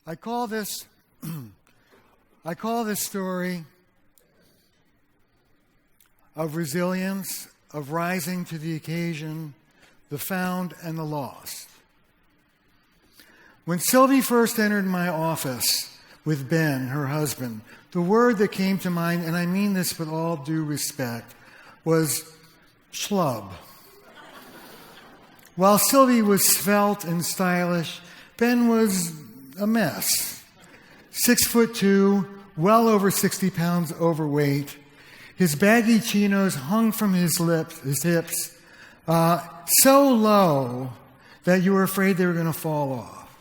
I call this story of resilience, of rising to the occasion, the found and the lost. When Sylvie first entered my office with Ben, her husband, the word that came to mind, and I mean this with all due respect, was schlub. While Sylvie was svelte and stylish, Ben was a mess. 6'2", well over 60 pounds overweight. His baggy chinos hung from his hips, so low that you were afraid they were going to fall off.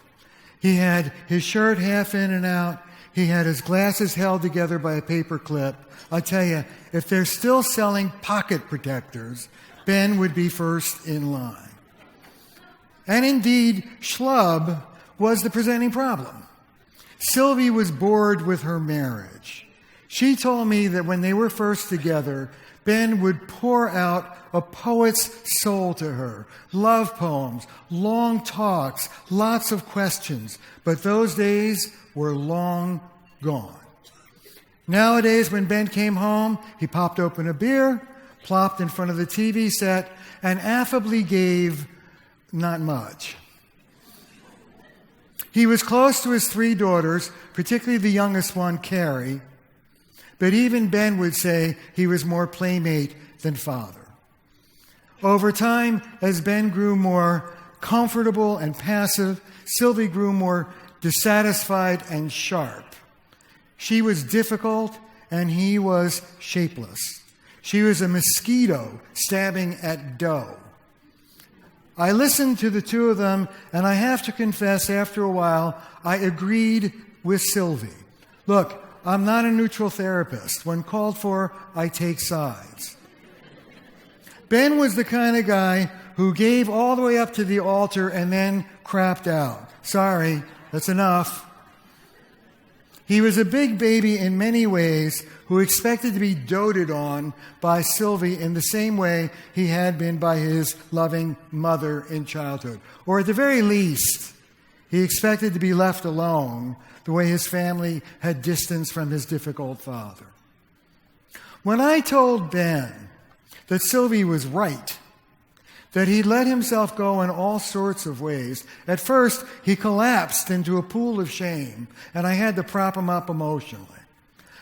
He had his shirt half in and out. He had his glasses held together by a paper clip. I tell you, if they're still selling pocket protectors, Ben would be first in line. And indeed, schlub was the presenting problem. Sylvie was bored with her marriage. She told me that when they were first together, Ben would pour out a poet's soul to her, love poems, long talks, lots of questions. But those days were long gone. Nowadays, when Ben came home, he popped open a beer, plopped in front of the TV set, and affably gave not much. He was close to his 3 daughters, particularly the youngest one, Carrie, but even Ben would say he was more playmate than father. Over time, as Ben grew more comfortable and passive, Sylvie grew more dissatisfied and sharp. She was difficult, and he was shapeless. She was a mosquito stabbing at dough. I listened to the two of them, and I have to confess, after a while, I agreed with Sylvie. Look, I'm not a neutral therapist. When called for, I take sides. Ben was the kind of guy who gave all the way up to the altar and then crapped out. Sorry, that's enough. He was a big baby in many ways who expected to be doted on by Sylvie in the same way he had been by his loving mother in childhood. Or at the very least, he expected to be left alone the way his family had distanced from his difficult father. When I told Ben that Sylvie was right, that he let himself go in all sorts of ways, at first he collapsed into a pool of shame, and I had to prop him up emotionally.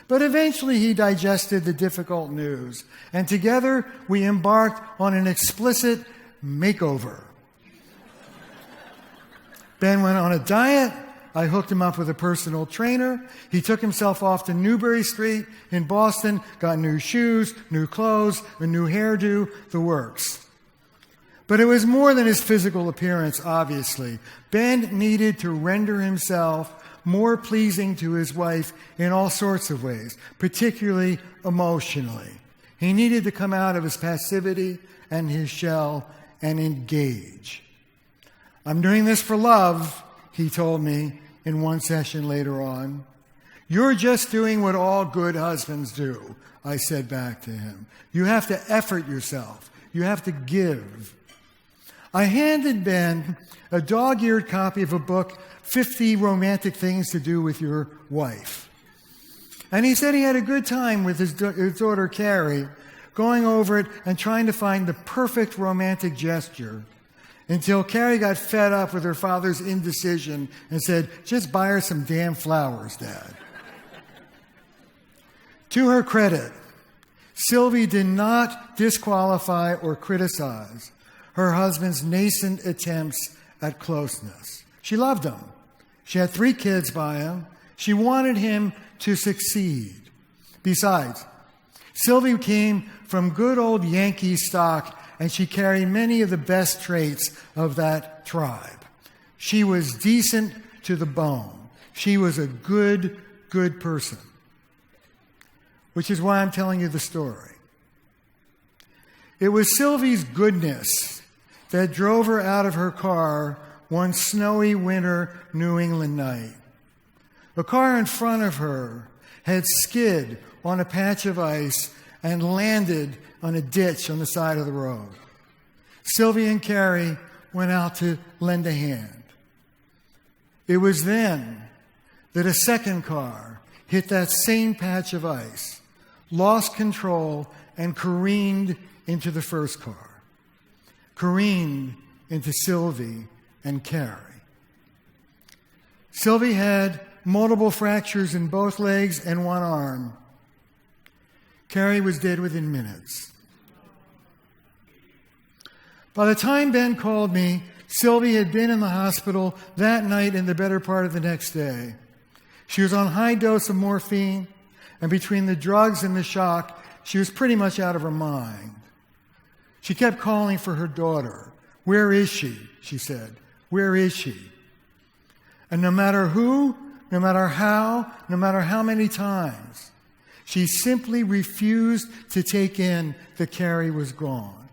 But eventually he digested the difficult news, and together we embarked on an explicit makeover. Ben went on a diet. I hooked him up with a personal trainer. He took himself off to Newbury Street in Boston, got new shoes, new clothes, a new hairdo, the works. But it was more than his physical appearance, obviously. Ben needed to render himself more pleasing to his wife in all sorts of ways, particularly emotionally. He needed to come out of his passivity and his shell and engage. I'm doing this for love, he told me in one session later on. You're just doing what all good husbands do, I said back to him. You have to effort yourself. You have to give. I handed Ben a dog-eared copy of a book, 50 Romantic Things to Do with Your Wife. And he said he had a good time with his daughter, Carrie, going over it and trying to find the perfect romantic gesture until Carrie got fed up with her father's indecision and said, just buy her some damn flowers, Dad. To her credit, Sylvie did not disqualify or criticize her husband's nascent attempts at closeness. She loved him. She had 3 kids by him. She wanted him to succeed. Besides, Sylvie came from good old Yankee stock, and she carried many of the best traits of that tribe. She was decent to the bone. She was a good person. Which is why I'm telling you the story. It was Sylvie's goodness that drove her out of her car one snowy winter New England night. The car in front of her had skid on a patch of ice and landed on a ditch on the side of the road. Sylvie and Carrie went out to lend a hand. It was then that a second car hit that same patch of ice, lost control, and careened into the first car. Careened into Sylvie and Carrie. Sylvie had multiple fractures in both legs and one arm. Carrie was dead within minutes. By the time Ben called me, Sylvie had been in the hospital that night and the better part of the next day. She was on high dose of morphine, and between the drugs and the shock, she was pretty much out of her mind. She kept calling for her daughter. "Where is she?" she said. "Where is she?" And no matter who, no matter how, no matter how many times, she simply refused to take in that Carrie was gone.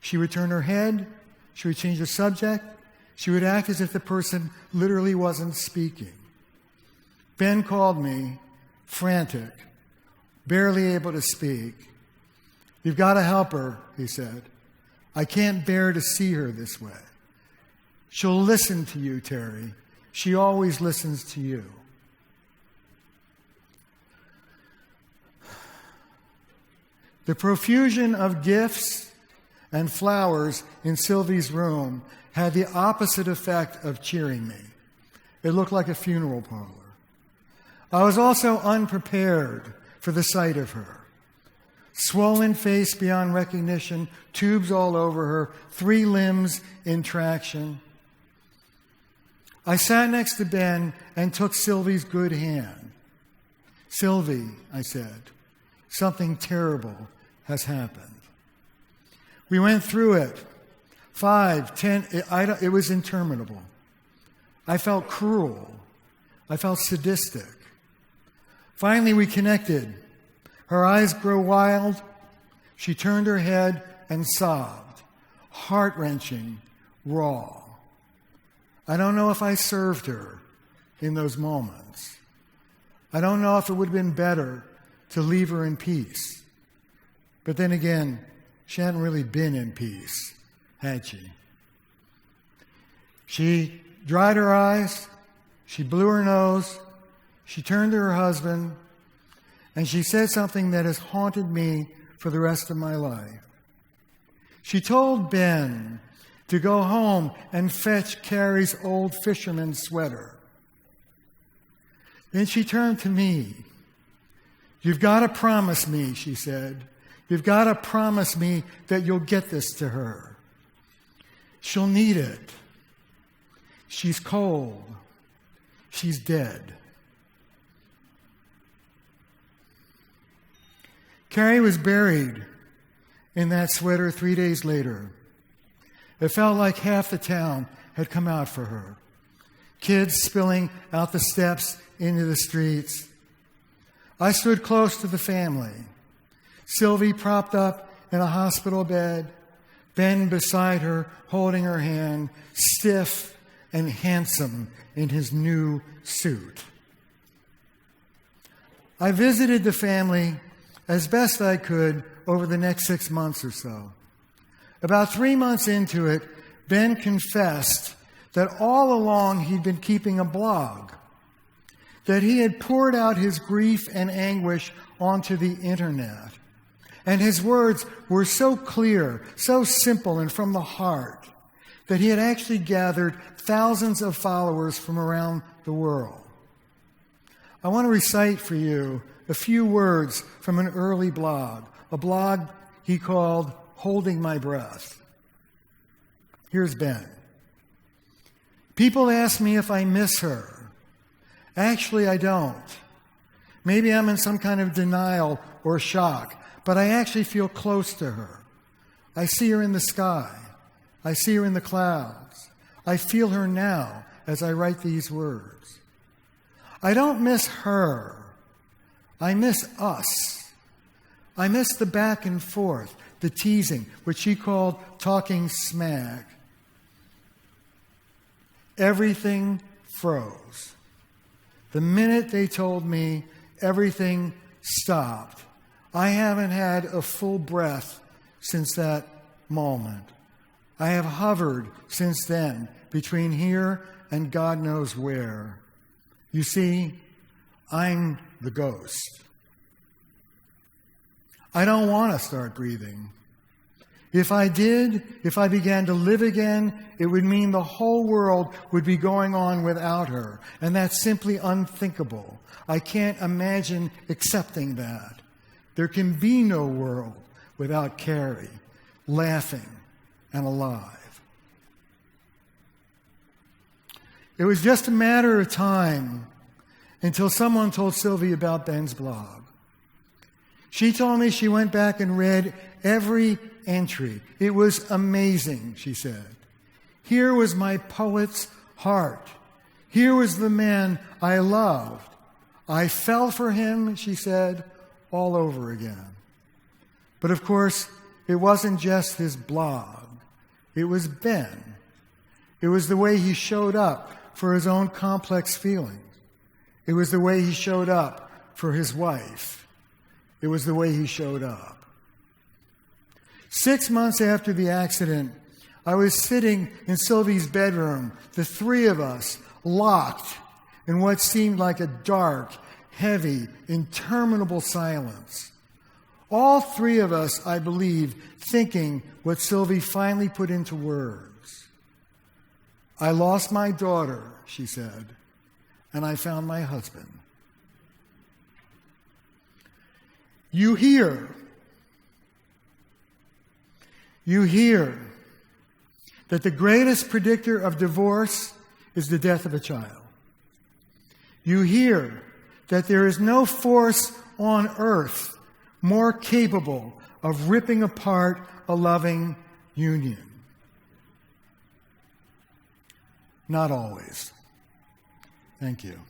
She would turn her head, she would change the subject, she would act as if the person literally wasn't speaking. Ben called me, frantic, barely able to speak. "You've got to help her," he said. "I can't bear to see her this way. She'll listen to you, Terry. She always listens to you." The profusion of gifts and flowers in Sylvie's room had the opposite effect of cheering me. It looked like a funeral parlor. I was also unprepared for the sight of her. Swollen face beyond recognition, tubes all over her, 3 limbs in traction. I sat next to Ben and took Sylvie's good hand. "Sylvie," I said, "something terrible has happened." We went through it. 5, 10, it was interminable. I felt cruel. I felt sadistic. Finally, we connected. Her eyes grew wild. She turned her head and sobbed. Heart-wrenching, raw. I don't know if I served her in those moments. I don't know if it would have been better to leave her in peace. But then again, she hadn't really been in peace, had she? She dried her eyes, she blew her nose, she turned to her husband, and she said something that has haunted me for the rest of my life. She told Ben to go home and fetch Carrie's old fisherman's sweater. Then she turned to me. "You've got to promise me," she said. "You've got to promise me that you'll get this to her. She'll need it. She's cold. She's dead." Carrie was buried in that sweater 3 days later. It felt like half the town had come out for her. Kids spilling out the steps into the streets. I stood close to the family. Sylvie propped up in a hospital bed, Ben beside her, holding her hand, stiff and handsome in his new suit. I visited the family as best I could over the next 6 months or so. About 3 months into it, Ben confessed that all along he'd been keeping a blog, that he had poured out his grief and anguish onto the internet. And his words were so clear, so simple, and from the heart, that he had actually gathered thousands of followers from around the world. I want to recite for you a few words from an early blog, a blog he called "Holding My Breath." Here's Ben. "People ask me if I miss her. Actually, I don't. Maybe I'm in some kind of denial or shock, but I actually feel close to her. I see her in the sky. I see her in the clouds. I feel her now as I write these words. I don't miss her. I miss us. I miss the back and forth, the teasing, which she called talking smack. Everything froze. The minute they told me, everything stopped. I haven't had a full breath since that moment. I have hovered since then between here and God knows where. You see, I'm the ghost. I don't want to start breathing. If I did, if I began to live again, it would mean the whole world would be going on without her. And that's simply unthinkable. I can't imagine accepting that. There can be no world without Carrie, laughing and alive. It was just a matter of time until someone told Sylvie about Ben's blog. She told me she went back and read every entry. It was amazing, she said. Here was my poet's heart. Here was the man I loved. I fell for him, she said, all over again. But of course, it wasn't just his blog. It was Ben. It was the way he showed up for his own complex feelings. It was the way he showed up for his wife. It was the way he showed up. 6 months after the accident, I was sitting in Sylvie's bedroom, the three of us, locked in what seemed like a dark, heavy, interminable silence. All three of us, I believe, thinking what Sylvie finally put into words. I lost my daughter, she said, and I found my husband. You hear that the greatest predictor of divorce is the death of a child. You hear that there is no force on earth more capable of ripping apart a loving union. Not always. Thank you.